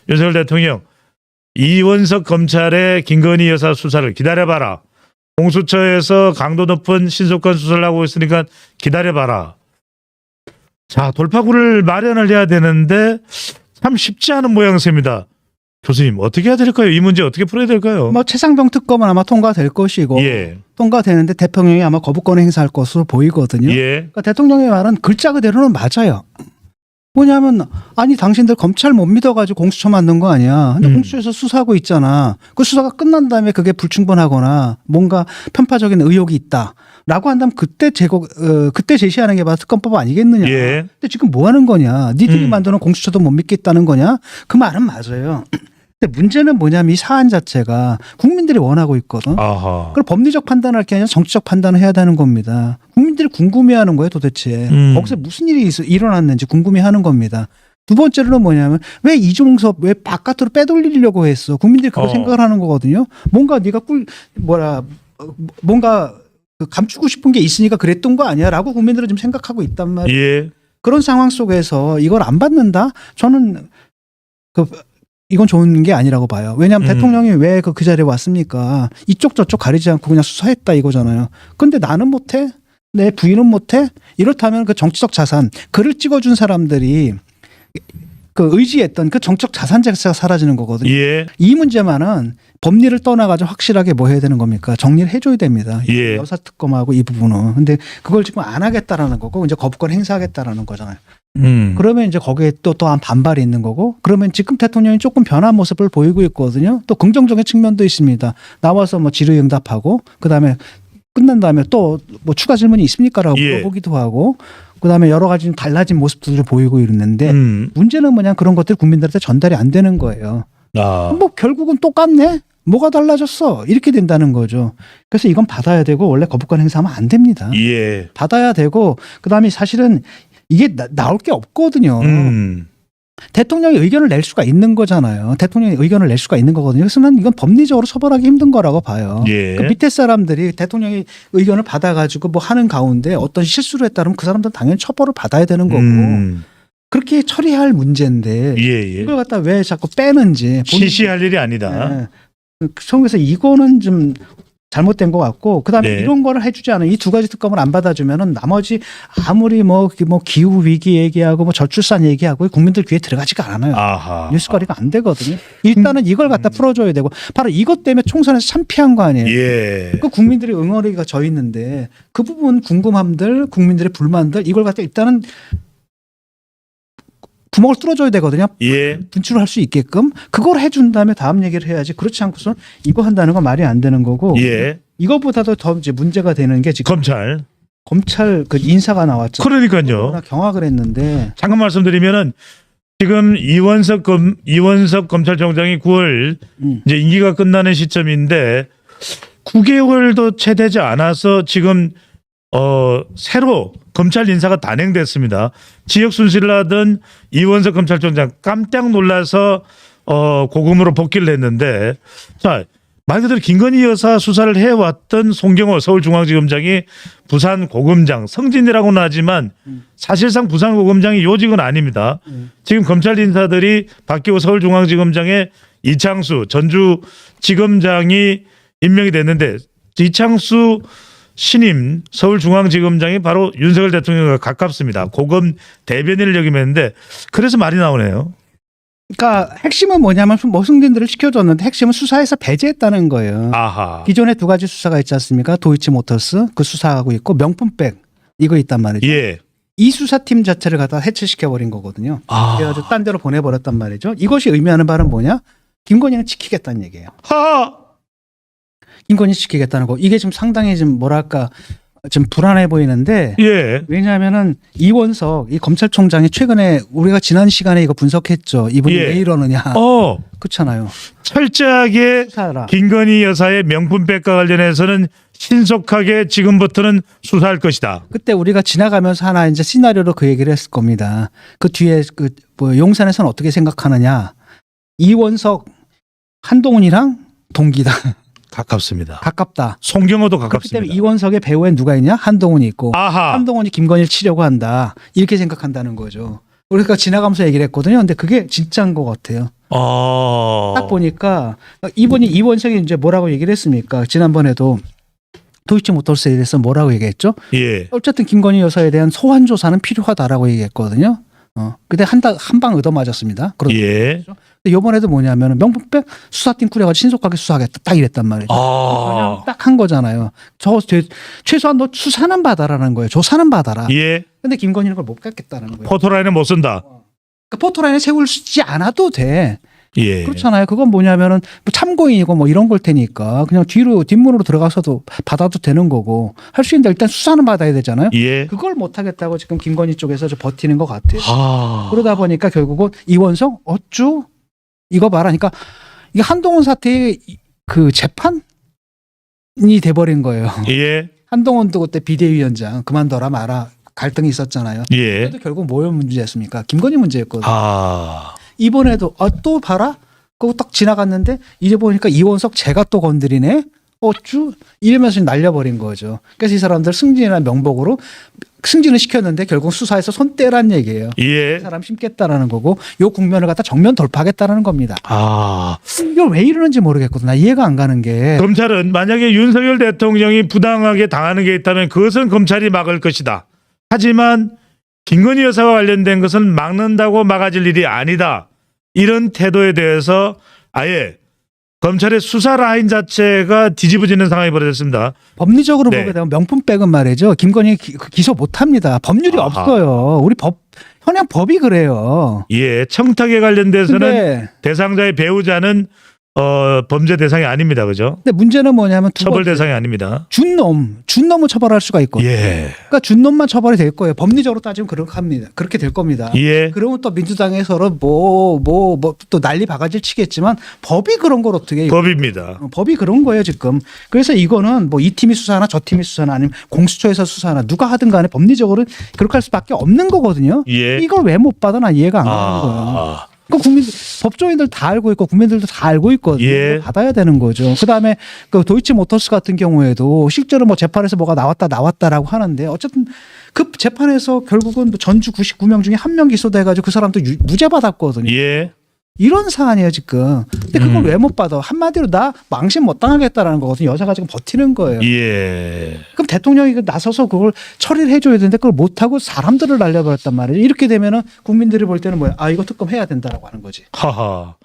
윤석열 대통령 이원석 검찰의 김건희 여사 수사를 기다려봐라. 공수처에서 강도 높은 신속한 수사를 하고 있으니까 기다려봐라. 자, 돌파구를 마련을 해야 되는데 참 쉽지 않은 모양새입니다. 교수님 어떻게 해야 될까요? 이 문제 어떻게 풀어야 될까요? 뭐 최상병 특검은 아마 통과될 것이고 예. 통과되는데 대통령이 아마 거부권을 행사할 것으로 보이거든요. 예. 그러니까 대통령의 말은 글자 그대로는 맞아요. 뭐냐면 아니 당신들 검찰 못 믿어가지고 공수처 만든 거 아니야. 근데 공수처에서 수사하고 있잖아. 그 수사가 끝난 다음에 그게 불충분하거나 뭔가 편파적인 의혹이 있다라고 한다면 그때 그때 제시하는 게 바로 특검법 아니겠느냐. 예. 근데 지금 뭐 하는 거냐. 니들이 만드는 공수처도 못 믿겠다는 거냐. 그 말은 맞아요. 근데 문제는 뭐냐면 이 사안 자체가 국민들이 원하고 있거든. 아하. 그걸 법리적 판단을 할 게 아니라 정치적 판단을 해야 되는 겁니다. 국민들이 궁금해하는 거예요 도대체. 거기서 무슨 일이 일어났는지 궁금해하는 겁니다. 두 번째로는 뭐냐면 왜 이종섭 왜 바깥으로 빼돌리려고 했어. 국민들이 그거 생각을 하는 거거든요. 뭔가 네가 뭔가 감추고 싶은 게 있으니까 그랬던 거 아니야 라고 국민들은 지금 생각하고 있단 말이에요. 예. 그런 상황 속에서 이걸 안 받는다? 저는 이건 좋은 게 아니라고 봐요. 왜냐하면 대통령이 왜 그 자리에 왔습니까? 이쪽 저쪽 가리지 않고 그냥 수사했다 이거잖아요. 근데 나는 못해? 내 부인은 못해? 이렇다면 그 정치적 자산, 글을 찍어준 사람들이 그 의지했던 그 정치적 자산 자체가 사라지는 거거든요. 예. 이 문제만은 법리를 떠나가지고 확실하게 뭐 해야 되는 겁니까? 정리를 해줘야 됩니다. 예. 여사 특검하고 이 부분은. 근데 그걸 지금 안 하겠다라는 거고 이제 거부권 행사하겠다라는 거잖아요. 그러면 이제 거기에 또한 반발이 있는 거고 그러면 지금 대통령이 조금 변한 모습을 보이고 있거든요. 또 긍정적인 측면도 있습니다. 나와서 뭐 질의응답하고 그다음에 끝난 다음에 또 뭐 추가 질문이 있습니까라고 예. 물어보기도 하고 그다음에 여러 가지 좀 달라진 모습들을 보이고 있는데 문제는 뭐냐 그런 것들이 국민들한테 전달이 안 되는 거예요. 아. 뭐 결국은 똑같네. 뭐가 달라졌어? 이렇게 된다는 거죠. 그래서 이건 받아야 되고 원래 거부권 행사하면 안 됩니다. 예. 받아야 되고 그다음에 사실은 이게 나올 게 없거든요. 대통령이 의견을 낼 수가 있는 거잖아요. 대통령이 의견을 낼 수가 있는 거거든요. 그래서 난 이건 법리적으로 처벌하기 힘든 거라고 봐요. 예. 그 밑에 사람들이 대통령의 의견을 받아가지고 뭐 하는 가운데 어떤 실수를 했다면 그 사람들은 당연히 처벌을 받아야 되는 거고 그렇게 처리할 문제인데 예. 이걸 갖다 왜 자꾸 빼는지 시시할 일이 아니다. 그래서 이거는 좀 잘못된 것 같고 그다음에 네. 이런 거를 해주지 않은 이 두 가지 특검을 안 받아주면은 나머지 아무리 뭐 기후 위기 얘기하고 뭐 저출산 얘기하고 국민들 귀에 들어가지가 않아요. 아하. 뉴스거리가 안 되거든요. 일단은 이걸 갖다 풀어줘야 되고 바로 이것 때문에 총선에서 참피한 거 아니에요. 예. 그 국민들이 응어리가 져 있는데 그 부분 궁금함들, 국민들의 불만들 이걸 갖다 일단은 구멍을 뚫어줘야 되거든요. 예. 분출을 할 수 있게끔 그걸 해준 다음에 다음 얘기를 해야지. 그렇지 않고서 이거 한다는 건 말이 안 되는 거고. 예. 이거보다도 더 이제 문제가 되는 게 지금 검찰 그 인사가 나왔죠. 그러니까요. 경악을 했는데. 잠깐 말씀드리면은 지금 이원석 검찰총장이 9월 이제 임기가 끝나는 시점인데 9개월도 채 되지 않아서 지금 새로 검찰 인사가 단행됐습니다. 지역 순시를 하던 이원석 검찰총장 깜짝 놀라서 고검으로 복귀를 했는데 자, 말 그대로 김건희 여사 수사를 해왔던 송경호 서울중앙지검장이 부산 고검장 성진이라고는 하지만 사실상 부산 고검장이 요직은 아닙니다. 지금 검찰 인사들이 바뀌고 서울중앙지검장에 이창수 전주지검장이 임명이 됐는데 이창수 신임 서울중앙지검장이 바로 윤석열 대통령과 가깝습니다. 고검 대변인을 역임했는데 그래서 말이 나오네요. 그러니까 핵심은 뭐냐면 뭐 승진들을 시켜줬는데 핵심은 수사에서 배제했다는 거예요. 아하. 기존에 두 가지 수사가 있지 않습니까? 도이치모터스 그 수사하고 있고 명품백 이거 있단 말이죠. 예. 이 수사팀 자체를 갖다 해체시켜버린 거거든요. 그래가지고 딴 데로 보내버렸단 말이죠. 이것이 의미하는 바는 뭐냐? 김건희는 지키겠다는 얘기예요. 하하. 김건희 지키겠다는 거. 이게 지금 상당히 좀 뭐랄까 좀 불안해 보이는데 예. 왜냐하면은 이원석 이 검찰총장이 최근에 우리가 지난 시간에 이거 분석했죠. 이분이 예. 왜 이러느냐. 그렇잖아요. 철저하게 수사하라. 김건희 여사의 명품백과 관련해서는 신속하게 지금부터는 수사할 것이다. 그때 우리가 지나가면서 하나 이제 시나리오로 그 얘기를 했을 겁니다. 그 뒤에 그 뭐 용산에서는 어떻게 생각하느냐. 이원석 한동훈이랑 동기다. 가깝습니다. 가깝다. 송경호도 그렇기 가깝습니다. 때문에 이원석의 배후에 누가 있냐? 한동훈이 있고 아하. 한동훈이 김건희를 치려고 한다. 이렇게 생각한다는 거죠. 우리가 지나가면서 얘기를 했거든요. 근데 그게 진짜인 것 같아요. 딱 보니까 이분이 이원석이 이제 뭐라고 얘기를 했습니까? 지난번에도 도이치모터스에 대해서 뭐라고 얘기했죠? 예. 어쨌든 김건희 여사에 대한 소환 조사는 필요하다라고 얘기했거든요. 근데 한 방 얻어맞았습니다. 예. 근데 이번에도 뭐냐면 명분백 수사팀 꾸려가지고 신속하게 수사하겠다 딱 이랬단 말이죠. 딱 한 거잖아요. 최소한 너 수사는 받아라는 거예요. 조사는 받아라. 예. 근데 김건희는 그걸 못 갖겠다는 거예요. 포토라인에 못 쓴다. 그러니까 포토라인에 세우지 않아도 돼. 예. 그렇잖아요. 그건 뭐냐면은 뭐 참고인이고 뭐 이런 걸 테니까 그냥 뒷문으로 들어가서도 받아도 되는 거고 할 수 있는데 일단 수사는 받아야 되잖아요. 예. 그걸 못 하겠다고 지금 김건희 쪽에서 좀 버티는 것 같아요. 아. 그러다 보니까 결국은 이원석 어쭈 이거 봐라. 그러니까 이게 한동훈 사태의 그 재판이 돼버린 거예요. 예. 한동훈도 그때 비대위원장 그만둬라 마라 갈등이 있었잖아요. 예. 그래도 결국 뭐의 문제였습니까? 김건희 문제였거든요. 아. 이번에도 또 봐라. 그거 딱 지나갔는데 이제 보니까 이원석 제가 또 건드리네. 어쭈 이러면서 날려버린 거죠. 그래서 이 사람들 승진이나 명복으로 승진을 시켰는데 결국 수사에서 손 떼란 얘기예요. 예. 이 사람 심겠다라는 거고 요 국면을 갖다 정면 돌파하겠다라는 겁니다. 아. 이걸 왜 이러는지 모르겠거든. 나 이해가 안 가는 게. 검찰은 만약에 윤석열 대통령이 부당하게 당하는 게 있다면 그것은 검찰이 막을 것이다. 하지만 김건희 여사와 관련된 것은 막는다고 막아질 일이 아니다. 이런 태도에 대해서 아예 검찰의 수사 라인 자체가 뒤집어지는 상황이 벌어졌습니다. 법리적으로 네. 보게 되면 명품백은 말이죠. 김건희 기소 못합니다. 법률이 아하. 없어요. 우리 현행 법이 그래요. 예, 청탁에 관련돼서는 근데 대상자의 배우자는 범죄 대상이 아닙니다. 그죠? 문제는 뭐냐면 처벌 대상이 아닙니다. 준놈을 처벌할 수가 있거든요. 예. 그러니까 준놈만 처벌이 될 거예요. 법리적으로 따지면 그렇게 될 겁니다. 예. 그러면 또 민주당에서는 또 난리 바가지를 치겠지만 법이 그런 걸 어떻게 해요? 법입니다. 법이 그런 거예요 지금. 그래서 이거는 뭐 이 팀이 수사하나 저 팀이 수사나 아니면 공수처에서 수사하나 누가 하든 간에 법리적으로 그렇게 할 수밖에 없는 거거든요. 예. 이걸 왜 못 받아 나 이해가 안 가는 거예요. 그 법조인들 다 알고 있고 국민들도 다 알고 있거든요. 예. 받아야 되는 거죠. 그다음에 그 도이치모터스 같은 경우에도 실제로 뭐 재판에서 뭐가 나왔다라고 하는데 어쨌든 그 재판에서 결국은 뭐 전주 99명 중에 한 명 기소돼가지고 그 사람도 무죄 받았거든요. 예. 이런 사안이에요 지금. 근데 그걸 왜 못 받아? 한마디로 나 망신 못 당하겠다라는 거거든요. 여자가 지금 버티는 거예요. 예. 그럼 대통령이 나서서 그걸 처리를 해줘야 되는데 그걸 못하고 사람들을 날려버렸단 말이에요. 이렇게 되면은 국민들이 볼 때는 뭐야? 아 이거 특검 해야 된다라고 하는 거지. 하하.